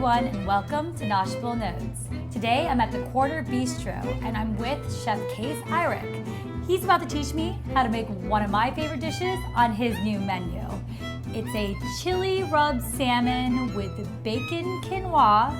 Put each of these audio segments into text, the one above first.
everyone, and welcome to Noshable Notes. Today I'm at the Quarter Bistro and I'm with Chef Eyrich. He's about to teach me how to make one of my favorite dishes on his new menu. It's a Chili Rubbed Salmon with Bacon Quinoa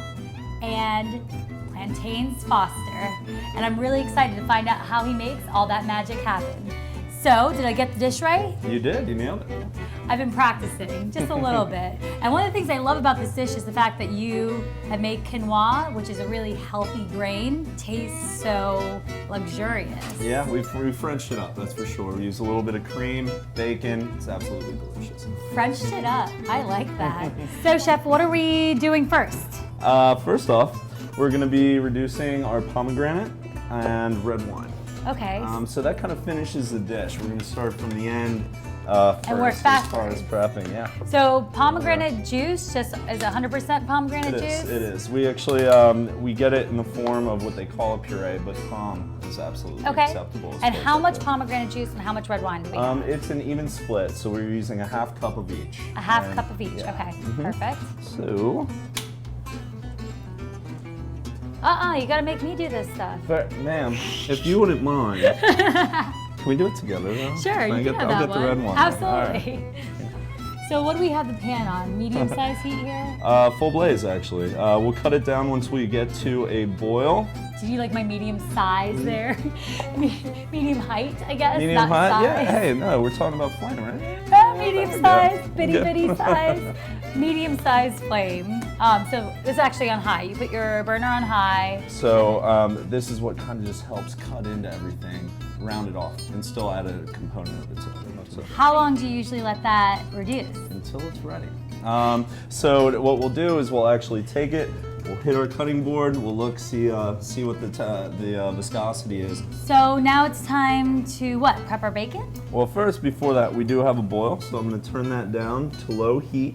and Plantains Foster. And I'm really excited to find out how he makes all that magic happen. So, did I get the dish right? You did, you nailed it. I've been practicing just a little bit. And one of the things I love about this dish is the fact that you have made quinoa, which is a really healthy grain, taste so luxurious. Yeah, we Frenched it up, that's for sure. We use a little bit of cream, bacon, it's absolutely delicious. Frenched it up, I like that. So Chef, what are we doing first? First off, we're gonna be reducing our pomegranate and red wine. Okay. So that kind of finishes the dish. We're gonna start from the end and work first backwards. as far as prepping, yeah. So pomegranate juice just is 100% pomegranate juice? It is. We actually, we get it in the form of what they call a puree, but pom is absolutely acceptable. And how much pomegranate juice and how much red wine do we have? It's an even split, so we're using a half cup of each. A half cup of each, yeah. okay, perfect. So, you gotta make me do this stuff. but ma'am, if you wouldn't mind, can we do it together though? Sure, you can have I'll that get the red one. Absolutely. All right. So what do we have the pan on? Medium size heat here? Full blaze actually. We'll cut it down once we get to a boil. Did you like my medium size there? Medium height, I guess. Medium not hot? size. Yeah, hey, no, we're talking about flame, right? Medium There we size, go. bitty bitty size, medium size flame. So this is actually on high. You put your burner on high. So this is what kind of just helps cut into everything, round it off, and still add a component of its own. So, How long do you usually let that reduce? until it's ready. So what we'll do is we'll actually take it, we'll hit our cutting board, we'll look, see what the viscosity is. So now it's time to what? Prep our bacon? Well, first, before that, we do have a boil, so I'm going to turn that down to low heat.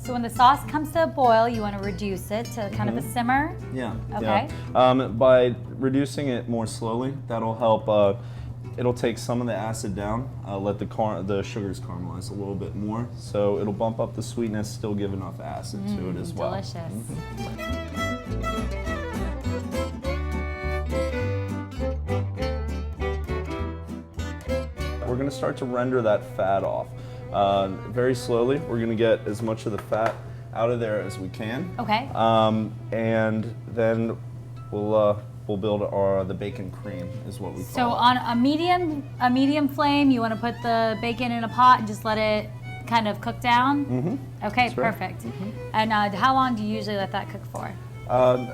So when the sauce comes to a boil, you want to reduce it to kind of a simmer? Yeah. Okay. Yeah. By reducing it more slowly, that'll help. It'll take some of the acid down, let the sugars caramelize a little bit more, so it'll bump up the sweetness, still give enough acid to it as well. Delicious. We're going to start to render that fat off. Very slowly, we're going to get as much of the fat out of there as we can. Okay. And then we'll build the bacon cream, is what we call it. So on a medium flame, you want to put the bacon in a pot and just let it kind of cook down? Mm-hmm. Okay, That's right. perfect. And how long do you usually let that cook for?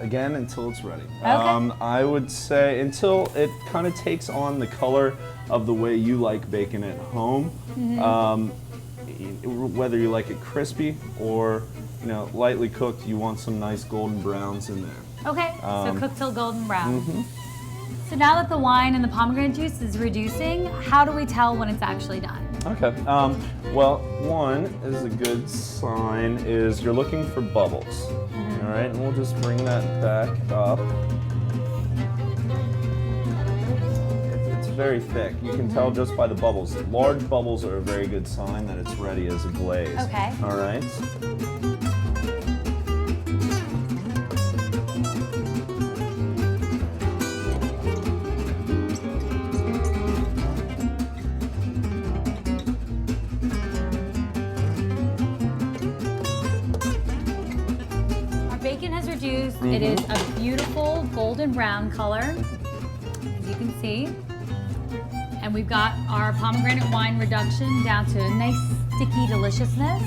Again, until it's ready. Okay. I would say until it kind of takes on the color of the way you like bacon at home. Whether you like it crispy or lightly cooked, you want some nice golden browns in there. Okay, so cook till golden brown. So now that the wine and the pomegranate juice is reducing, how do we tell when it's actually done? Okay. Well, one is a good sign is you're looking for bubbles. All right, and we'll just bring that back up. It's very thick. You can tell just by the bubbles. Large bubbles are a very good sign that it's ready as a glaze. Okay. All right. Bacon has reduced. It is a beautiful golden brown color, as you can see. And we've got our pomegranate wine reduction down to a nice sticky deliciousness.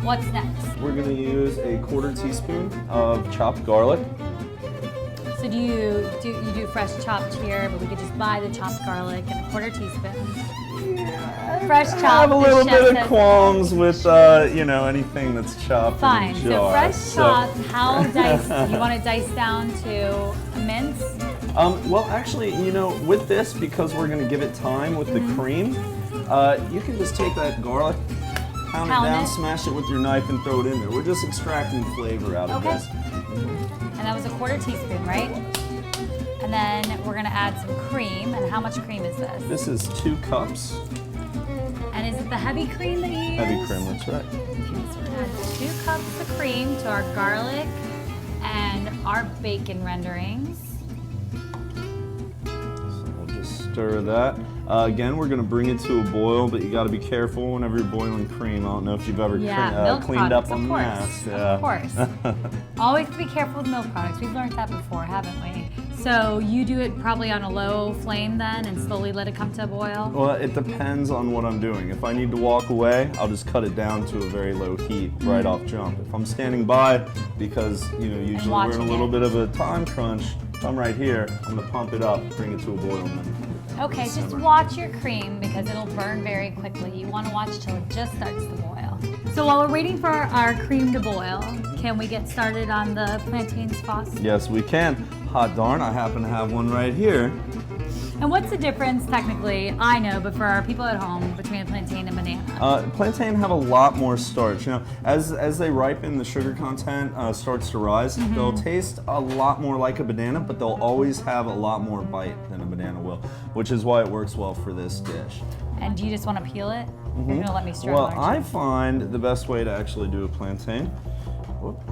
What's next? We're going to use a 1/4 teaspoon of chopped garlic. So do you do fresh chopped here, but we could just buy the chopped garlic and a 1/4 teaspoon. Fresh chopped. I have a little the chef bit of says- qualms with anything that's chopped Fine. in a So jar. fresh chopped. How diced? You want it diced down to a mince? Well, actually, with this, because we're going to give it time with the cream, you can just take that garlic, pound it down, smash it with your knife, and throw it in there. We're just extracting flavor out of this. And that was a 1/4 teaspoon, right? And then we're going to add some cream. And how much cream is this? This is 2 cups. And is it the heavy cream that you use? Heavy cream, that's right. Okay, so we're gonna add 2 cups of cream to our garlic and our bacon renderings. So we'll just stir that. Again, we're going to bring it to a boil, but you got to be careful whenever you're boiling cream. I don't know if you've ever cleaned up a mess. Of course. Always be careful with milk products. We've learned that before, haven't we? So you do it probably on a low flame then and slowly let it come to a boil? Well, it depends on what I'm doing. If I need to walk away, I'll just cut it down to a very low heat right off jump. If I'm standing by, because usually we're in a little bit of a time crunch, if I'm right here, I'm going to pump it up, bring it to a boil, and then okay, just watch your cream because it'll burn very quickly. You want to watch till it just starts to boil. So while we're waiting for our cream to boil, can we get started on the plantains Foster? Yes, we can. Hot darn, I happen to have one right here. And what's the difference, technically, I know, but for our people at home, between a plantain and banana? Plantain have a lot more starch. As they ripen, the sugar content starts to rise. They'll taste a lot more like a banana, but they'll always have a lot more bite than a banana will, which is why it works well for this dish. And do you just want to peel it? You're going to let me stir it? Well, I find the best way to actually do a plantain.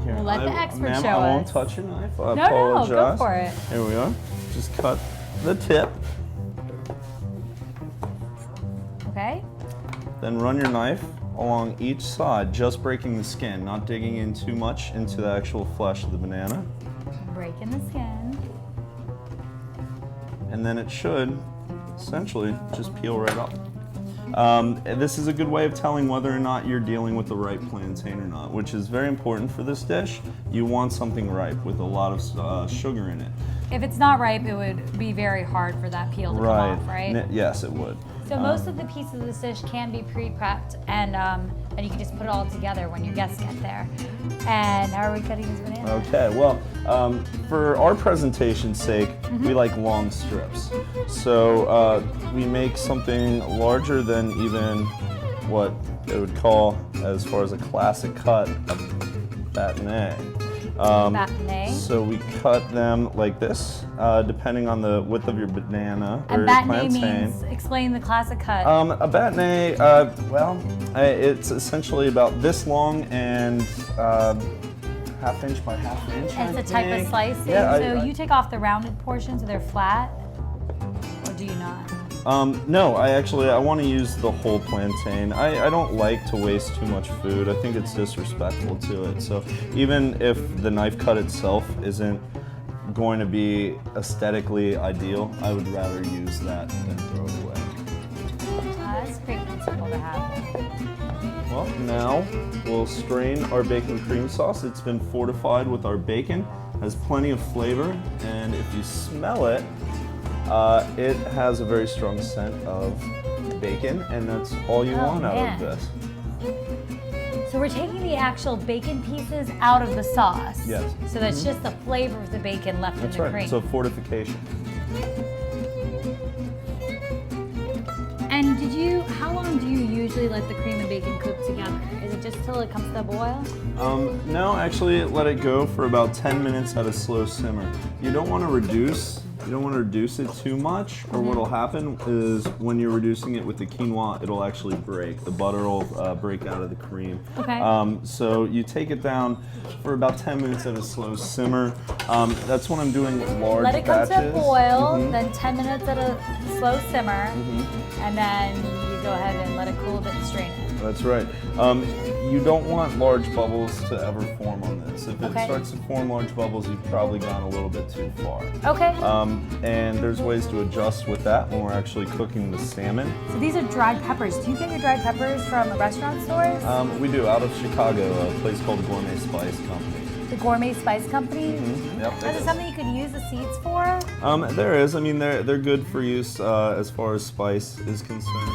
Here, We'll let the expert show us. I won't touch your knife. I No, apologize. go for it. Here we are. Just cut the tip. Okay. Then run your knife along each side, just breaking the skin, not digging in too much into the actual flesh of the banana. Breaking the skin. And then it should essentially just peel right up. This is a good way of telling whether or not you're dealing with the right plantain or not, which is very important for this dish. You want something ripe with a lot of sugar in it. If it's not ripe, it would be very hard for that peel to come off, right? Yes, it would. So most of the pieces of this dish can be pre-prepped, and you can just put it all together when your guests get there. And how are we cutting this banana? Okay, well, for our presentation's sake, we like long strips. So we make something larger than even what they would call, as far as a classic cut, a bâtonnet. So we cut them like this, depending on the width of your banana or your plantain. Means, explain the classic cut. A bâtonnet, it's essentially about this long and ½ inch by ½ inch. It's a type of slicing. Yeah, so you take off the rounded portions so they're flat, or do you not? No, I want to use the whole plantain. I don't like to waste too much food. I think it's disrespectful to it. So even if the knife cut itself isn't going to be aesthetically ideal, I would rather use that than throw it away. That's a great principle to have. Well, now we'll strain our bacon cream sauce. It's been fortified with our bacon, has plenty of flavor, and if you smell it, it has a very strong scent of bacon, and that's all you want out of this. So we're taking the actual bacon pieces out of the sauce. Yes. So that's just the flavor of the bacon left in the cream. That's right. So fortification. And how long do you usually let the cream and bacon cook together? Is it just till it comes to a boil? No, actually let it go for about 10 minutes at a slow simmer. You don't want to reduce it too much, or what'll happen is when you're reducing it with the quinoa, it'll actually break. The butter will break out of the cream. Okay. So you take it down for about 10 minutes at a slow simmer. That's when I'm doing large Let it come batches. to a boil, then 10 minutes at a slow simmer, and then you go ahead and let it cool a bit and strain it. That's right. You don't want large bubbles to ever form on this. If it starts to form large bubbles, you've probably gone a little bit too far. Okay. And there's ways to adjust with that when we're actually cooking the salmon. So these are dried peppers. Do you get your dried peppers from restaurant stores? We do, out of Chicago, a place called Gourmet Spice Company. The Gourmet Spice Company? Yep. Is it something you could use the seeds for? There is. I mean, they're good for use as far as spice is concerned.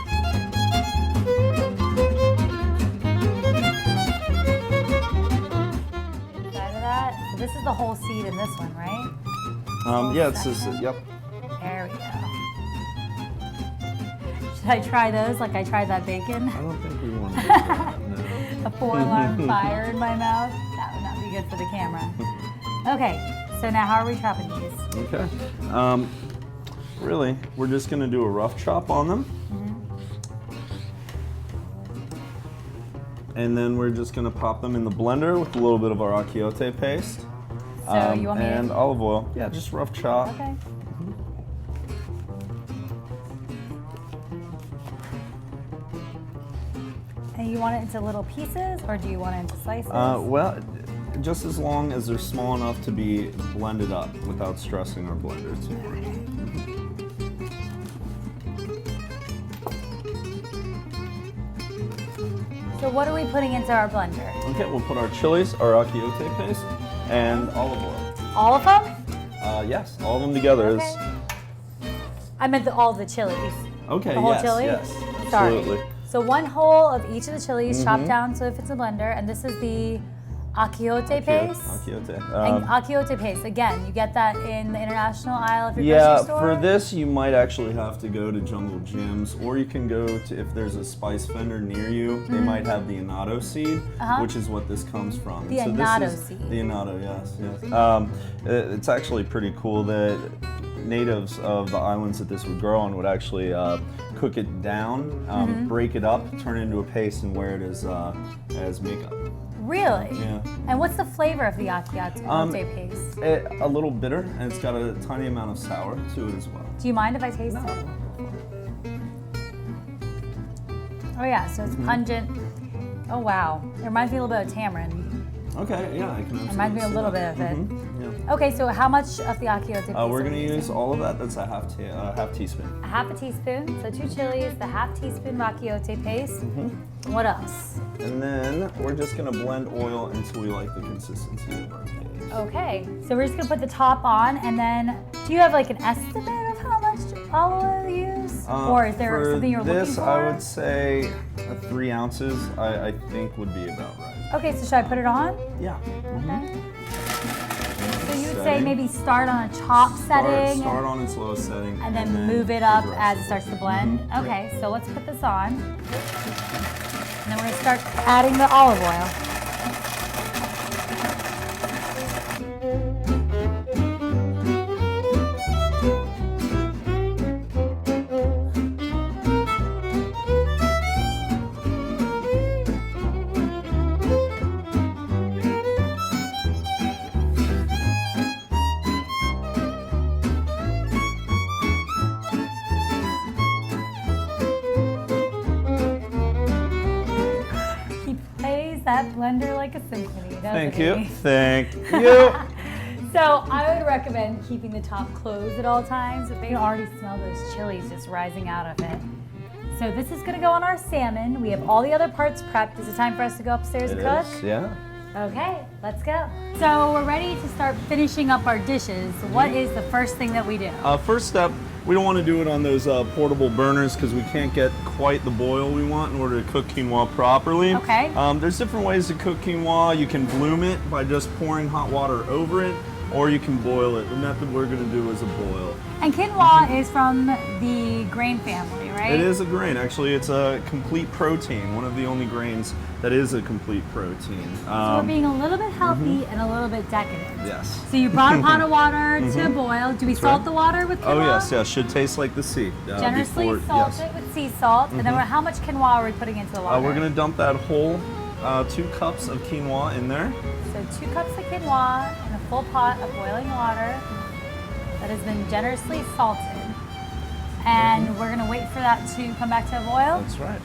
This is the whole seed in this one, right? Yeah, it's just, yep. There we go. Should I try those like I tried that bacon? I don't think we want to do that, no. A 4-alarm fire in my mouth? That would not be good for the camera. Okay, so now how are we chopping these? Okay. Really, we're just going to do a rough chop on them. And then we're just gonna pop them in the blender with a little bit of our achiote paste. So you want me and to... olive oil. Yeah, just rough chop. Okay. And you want it into little pieces, or do you want it into slices? Well, just as long as they're small enough to be blended up without stressing our blender too much. So what are we putting into our blender? Okay, we'll put our chilies, our achiote paste, and olive oil. All of them? Yes, all of them together is. I meant all the chilies. Okay, The whole yes, chili? yes, Sorry. absolutely. So one whole of each of the chilies chopped down so it fits in a blender, and this is the achiote paste. Achiote. And achiote paste, again, you get that in the international aisle of your Yeah, grocery store? for this you might actually have to go to Jungle Jim's, or you can go to, if there's a spice vendor near you, they might have the annatto seed, which is what this comes from. The And annatto this is, seed. The annatto, yes. It's actually pretty cool that natives of the islands that this would grow on would actually cook it down, break it up, turn it into a paste, and wear it as makeup. Really? Yeah. And what's the flavor of the achiote paste? A little bitter, and it's got a tiny amount of sour to it as well. Do you mind if I taste it? Oh yeah, so it's pungent. Oh wow, it reminds me a little bit of tamarind. Okay, yeah, I can absolutely Reminds me a see little that. bit of it. Yeah. Okay, so how much of the achiote paste? We're are gonna we use using? all of that. That's a half teaspoon. A half a teaspoon, so 2 chilies, the half teaspoon of achiote paste. What else? And then we're just gonna blend oil until we like the consistency of our paste. Okay, so we're just gonna put the top on, and then do you have like an estimate of how much olive oil to use? Or is there For something you're looking this, for? I would say 3 ounces, I think would be about right. Okay, so should I put it on? Yeah. Okay. So you would say Setting. maybe start on a chop setting Start on its lowest setting. and then move it up progress. as it starts to blend. Okay, so let's put this on. And then we're gonna start adding the olive oil. He plays that blender like a symphony, doesn't Thank he? you. Thank you. So I would recommend keeping the top closed at all times. But they can already smell those chilies just rising out of it. So this is gonna go on our salmon. We have all the other parts prepped. Is it time for us to go upstairs and cook? Yeah. Okay, let's go. So we're ready to start finishing up our dishes. What is the first thing that we do? First step, we don't want to do it on those portable burners because we can't get quite the boil we want in order to cook quinoa properly. Okay. There's different ways to cook quinoa. You can bloom it by just pouring hot water over it, or you can boil it. The method we're going to do is a boil. And quinoa is from the grain family, right? It is a grain. Actually, it's a complete protein. One of the only grains that is a complete protein. So we're being a little bit healthy and a little bit decadent. Yes. So you brought a pot of water to boil. Do we salt right. the water with quinoa? Oh yes, yes. Should taste like the sea. Generously before- salt yes. it with sea salt. And then how much quinoa are we putting into the water? We're going to dump that whole 2 cups of quinoa in there. So 2 cups of quinoa in a full pot of boiling water that has been generously salted. And we're gonna wait for that to come back to a boil. That's right.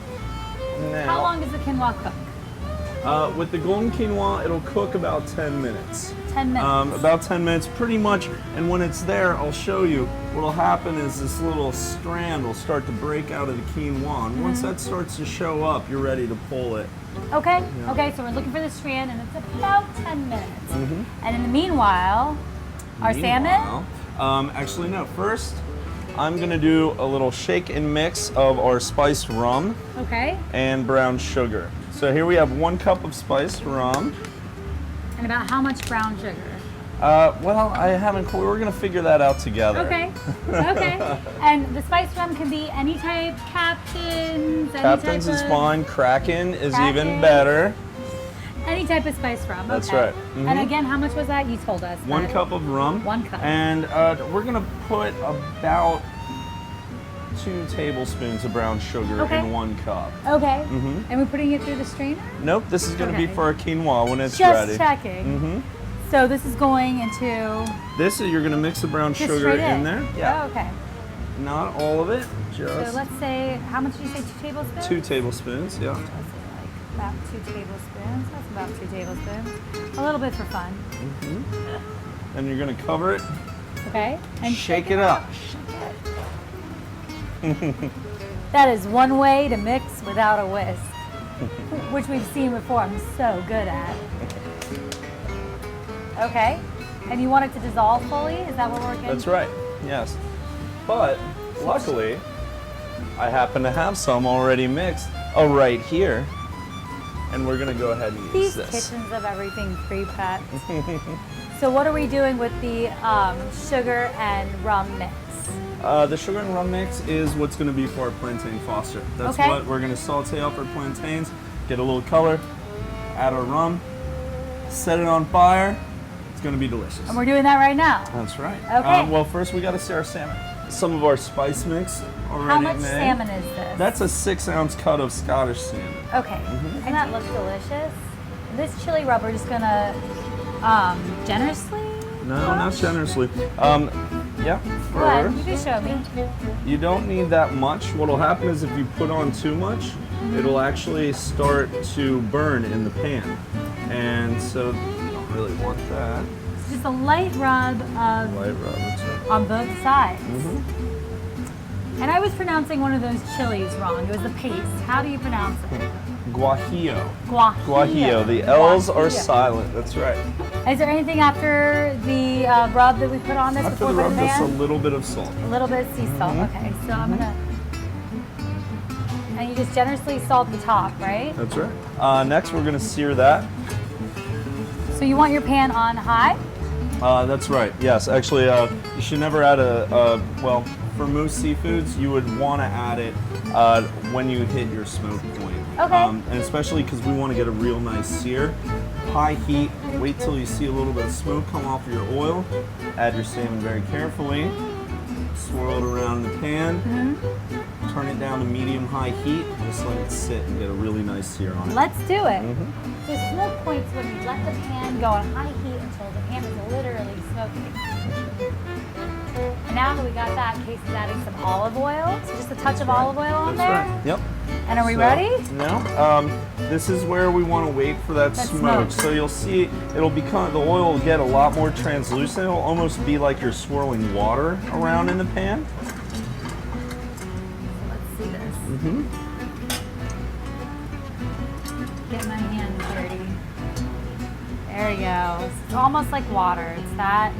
How long does the quinoa cook? With the golden quinoa, it'll cook about 10 minutes. 10 minutes. About 10 minutes, pretty much. And when it's there, I'll show you. What'll happen is this little strand will start to break out of the quinoa. And once that starts to show up, you're ready to pull it. Okay, okay, so we're looking for the strand and it's about 10 minutes. And in the meanwhile, our salmon? Actually, no. First, I'm gonna do a little shake and mix of our spiced rum Okay. and brown sugar. So here we have 1 cup of spiced rum. And about how much brown sugar? Well, I haven't. We're gonna figure that out together. Okay, okay. And the spiced rum can be any type, Captain's, any Captain's type is of, fine. Kraken is Kraken. even better. Any type of spiced rum. That's okay. right. And again, how much was that? You told us. 1 but- cup of rum. 1 cup. And we're gonna put about 2 tablespoons of brown sugar Okay. in 1 cup. Okay. Mhm. And we're putting it through the strainer? Nope, this is going to be Okay. for our quinoa when it's Just ready. checking. Mm-hmm. So this is going into This is, you're going to mix the brown just sugar straight in there. Yeah. Oh, okay. Not all of it, So just let's say, how much did you say, 2 tablespoons? 2 tablespoons, yeah. Let's say like about 2 tablespoons. That's about 2 tablespoons. A little bit for fun. Mm-hmm. And you're going to cover it. Okay. And Shake it up. That is one way to mix without a whisk, which we've seen before. I'm so good at. Okay. And you want it to dissolve fully? Is that what we're getting? That's right, yes. But luckily, I happen to have some already mixed right here. And we're going to go ahead and use These this. kitchens of everything pre-packed. So what are we doing with the sugar and rum mix? The sugar and rum mix is what's going to be for our plantain foster. That's Okay. what we're going to saute up our plantains, get a little color, add our rum, set it on fire. It's going to be delicious. And we're doing that right now. That's right. Okay. Well, first we got to see our salmon. Some of our spice mix already How much made. salmon is this? That's a 6-ounce cut of Scottish salmon. Okay. And that looks delicious. This chili rub, we're just gonna generously? No, not generously. Yeah. Go ahead, you can show me. You don't need that much. What'll happen is if you put on too much, it'll actually start to burn in the pan. And so you don't really want that. It's just a light rub of Light rub, that's right. on both sides. Mhm. And I was pronouncing one of those chilies wrong. It was the paste. How do you pronounce it? Guajillo. Guajillo. Guajillo. The L's are Guajillo. silent. That's right. Is there anything after the rub that we put on this After before the we rub, put it in the just a pan? little bit of salt. A little bit of sea salt. Okay, so I'm gonna. And you just generously salt the top, right? That's right. Next, we're gonna sear that. So you want your pan on high? That's right. Yes, actually, you should never add well, for most seafoods, you would want to add it when you hit your smoke point. Okay. And especially because we want to get a real nice sear. High heat, wait till you see a little bit of smoke come off your oil. Add your salmon very carefully. Swirl it around in the pan. Turn it down to medium-high heat. Just let it sit and get a really nice sear on it. Let's do it. So smoke points when you let the pan go on high heat until the pan is literally smoking. And now that we got that, Case is adding some olive oil. So just a touch of olive oil on there. That's right. Yep. And are we ready? No. This is where we want to wait for that smoke. smoke. So you'll see it'll become, the oil will get a lot more translucent. It'll almost be like you're swirling water around in the pan. Let's see this. Mm-hmm. Get my hands dirty. There we go. It's almost like water. It's that.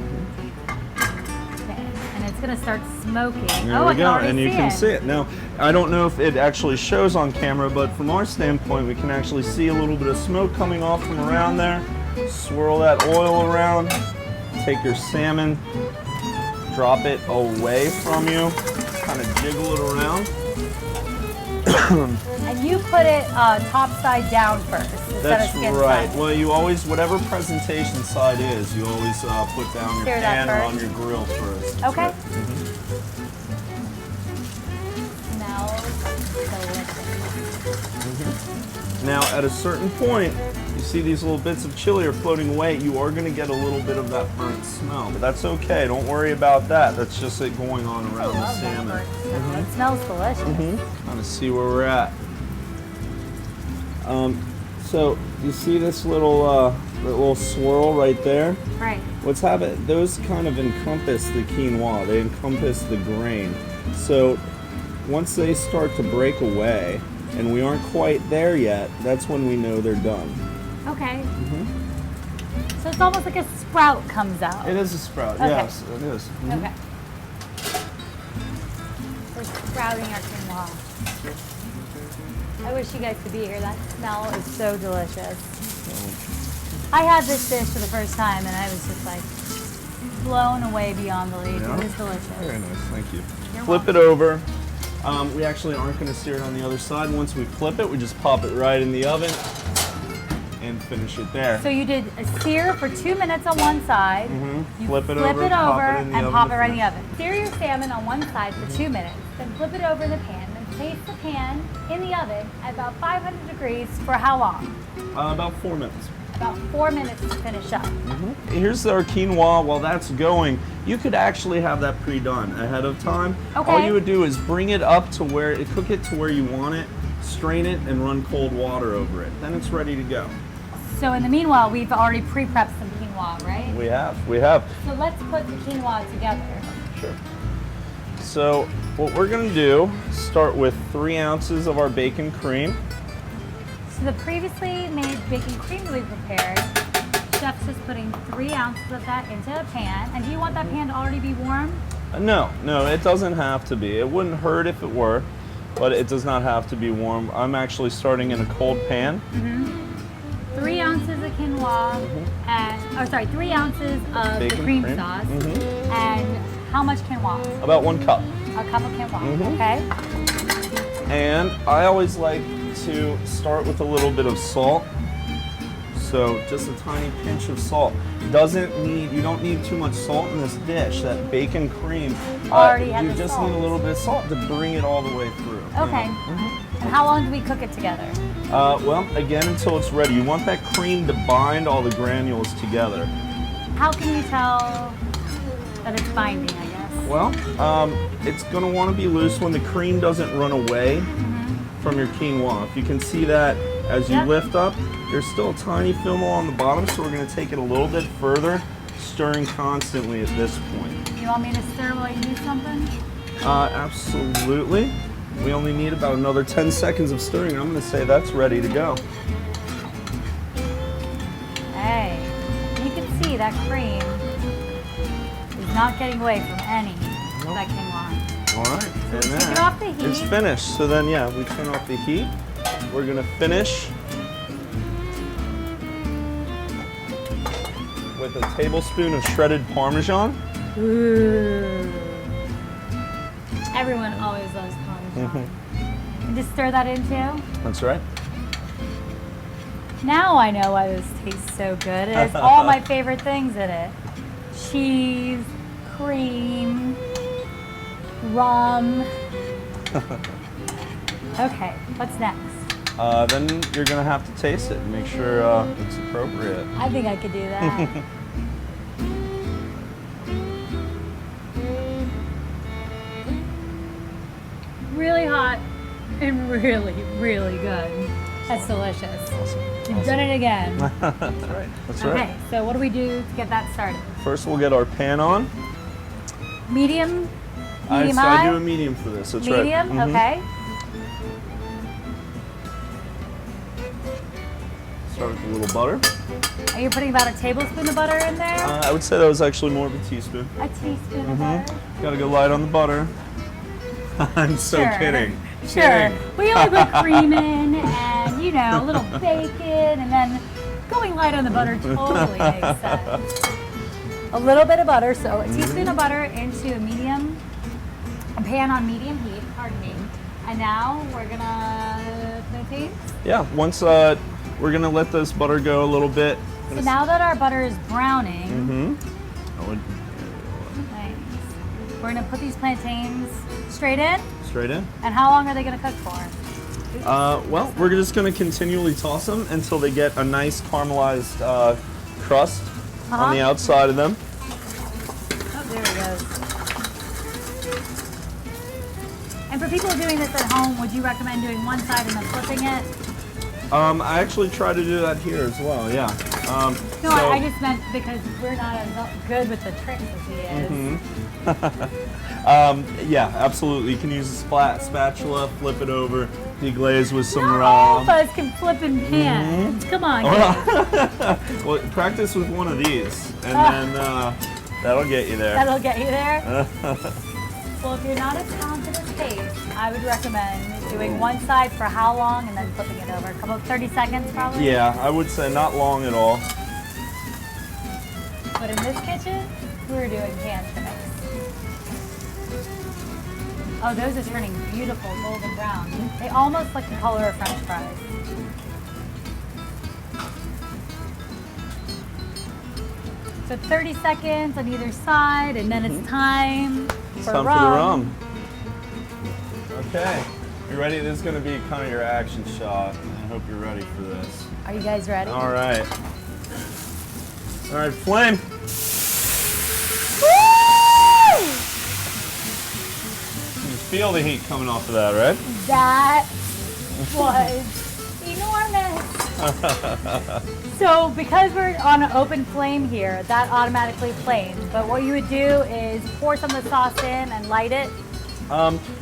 Okay. And it's gonna start smoking. There I we can go, already and you can see it. Now, I don't know if it actually shows on camera, but from our standpoint, we can actually see a little bit of smoke coming off from around there. Swirl that oil around. Take your salmon, drop it away from you, kind of jiggle it around. And you put it top side down first instead That's of skin right. side. Well, you always, whatever presentation side is, you always put down your Sear that pan or first. on your grill first. Okay. Right. Smells delicious. Now, at a certain point, you see these little bits of chili are floating away. You are going to get a little bit of that burnt smell, but that's okay. Don't worry about that. That's just it going on I around the love that salmon. burnt smell. It smells delicious. Kind of see where we're at. So you see this little swirl right there? Right. What's happening? Those kind of encompass the quinoa. They encompass the grain. So once they start to break away, and we aren't quite there yet, that's when we know they're done. Okay. So it's almost like a sprout comes out. It is a sprout. Okay. Yes, it is. Okay. We're sprouting our quinoa. I wish you guys could be here. That smell is so delicious. I had this dish for the first time and I was just like blown away beyond belief. Yeah. It was delicious. Very nice. Thank you. You're Flip it over. We actually aren't going to sear it on the other side. Once we flip it, we just pop it right in the oven and finish it there. So you did a sear for 2 minutes on one side. You Flip it flip over, it pop over, it in the and oven pop to it right in the finish. oven. Sear your salmon on one side for 2 minutes. Then flip it over in the pan. Then place the pan in the oven at about 500 degrees for how long? About 4 minutes. About 4 minutes to finish up. Here's our quinoa. While that's going, you could actually have that pre-done ahead of time. Okay. All you would do is bring it up to cook it to where you want it, strain it, and run cold water over it. Then it's ready to go. So in the meanwhile, we've already pre-prepped some quinoa, right? We have. So let's put the quinoa together. Sure. So what we're gonna do, start with 3 ounces of our bacon cream. So the previously made bacon cream that we prepared, Chef's just putting 3 ounces of that into a pan. And do you want that pan to already be warm? No, it doesn't have to be. It wouldn't hurt if it were, but it does not have to be warm. I'm actually starting in a cold pan. 3 ounces of quinoa, and 3 ounces of the cream sauce. And how much quinoa? About 1 cup. A cup of quinoa, okay. And I always like to start with a little bit of salt. So just a tiny pinch of salt. You don't need too much salt in this dish. That bacon cream, already has you the just salt. need a little bit of salt to bring it all the way through. Okay. And how long do we cook it together? Well, again, until it's ready. You want that cream to bind all the granules together. How can you tell that it's binding, I guess? Well, it's going to want to be loose when the cream doesn't run away from your quinoa. If you can see that as you lift up, there's still a tiny film on the bottom, so we're going to take it a little bit further, stirring constantly at this point. You want me to stir while you do something? Absolutely. We only need about another 10 seconds of stirring. I'm going to say that's ready to go. Hey, you can see that cream is not getting away from any of that quinoa. All right, and Take it that off the heat. is finished. So then, yeah, we turn off the heat. We're going to finish with a tablespoon of shredded Parmesan. Ooh. Everyone always loves Parmesan. And just stir that in too. That's right. Now I know why this tastes so good. It has all my favorite things in it. Cheese, cream, rum. Okay, what's next? Then you're going to have to taste it and make sure it's appropriate. I think I could do that. Really hot and really, really good. That's delicious. Awesome. You've done it again. That's right. That's right. Okay, so what do we do to get that started? First, we'll get our pan on. Medium? Medium I high? do a medium for this. That's Medium, right. okay. Start with a little butter. Are you putting about a tablespoon of butter in there? I would say that was actually more of a teaspoon. A teaspoon of butter? Got to go light on the butter. I'm so Sure. kidding. Sure. Kidding. We only put cream in and, you know, a little bacon, and then going light on the butter totally makes sense. A little bit of butter, so a teaspoon of butter into a pan on medium heat, pardon me. And now we're gonna plantains. Yeah, once we're going to let this butter go a little bit. So now that our butter is browning, nice. We're gonna put these plantains straight in. Straight in. And how long are they gonna cook for? Well, we're just going to continually toss them until they get a nice caramelized crust on the outside of them. Oh, there it goes. And for people doing this at home, would you recommend doing one side and then flipping it? I actually try to do that here as well, yeah. No, I just meant because we're not as good with the tricks as he is. Yeah, absolutely. You can use a spatula, flip it over, deglaze with some Not all rum. of us can flip in pans. Come on, guys. Well, practice with one of these, and then that'll get you there. That'll get you there? Well, if you're not as talented as Kate, I would recommend doing one side for how long and then flipping it over? A couple 30 seconds probably? Yeah, I would say not long at all. But in this kitchen, we're doing pan tricks. Oh, those are turning beautiful golden brown. They almost like the color of French fries. So 30 seconds on either side, and then it's time It's for time rum. for the rum. Okay, you ready? This is gonna be kind of your action shot. I hope you're ready for this. Are you guys ready? All right. All right, flame. Woo! You can feel the heat coming off of that, right? That was enormous. So because we're on an open flame here, that automatically flames. But what you would do is pour some of the sauce in and light it.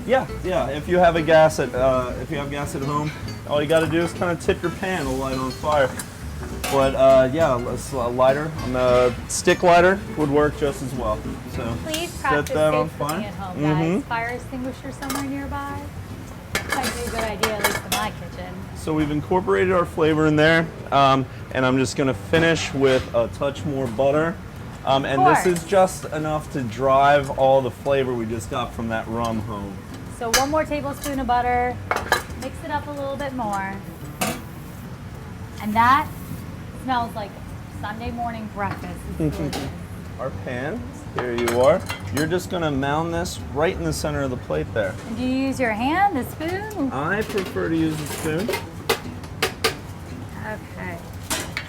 Yeah. If you have gas at home, all you got to do is kind of tip your pan to light on fire. But yeah, a lighter on the stick lighter would work just as well. So Please set practice that on safe fire. cooking at home, guys. Fire extinguisher somewhere nearby. Might be a good idea, at least in my kitchen. So we've incorporated our flavor in there, and I'm just gonna finish with a touch more butter. And this is just enough to drive all the flavor we just got from that rum home. So 1 more tablespoon of butter, mix it up a little bit more. And that smells like Sunday morning breakfast. It's delicious. Our pan, here you are. You're just gonna mound this right in the center of the plate there. And do you use your hand, the spoon? I prefer to use the spoon. Okay.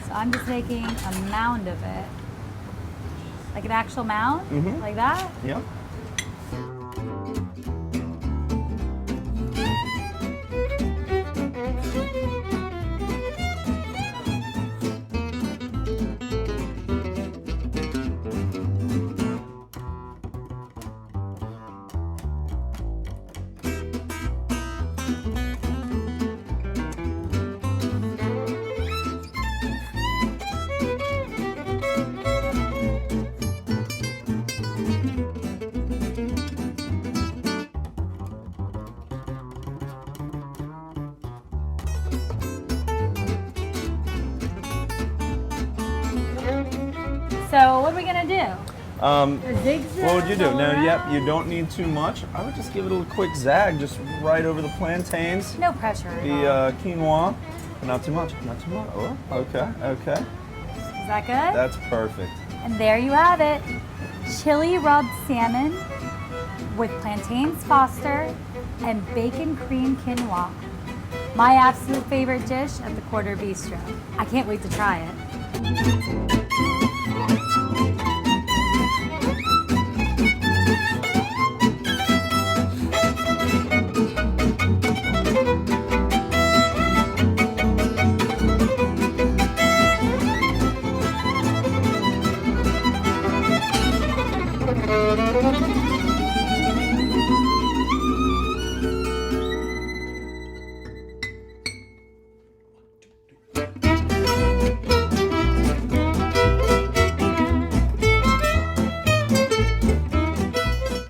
So I'm just making a mound of it. Like an actual mound? Like that? Yep. So what are we gonna do? What would you do? No, yep, you don't need too much. I would just give it a quick zag, just right over the plantains. No pressure at all. The quinoa. Not too much, not too much. Oh, okay. Is that good? That's perfect. And there you have it. Chili Rubbed Salmon with Plantains Foster and Bacon Cream Quinoa. My absolute favorite dish at the Quarter Bistro. I can't wait to try it.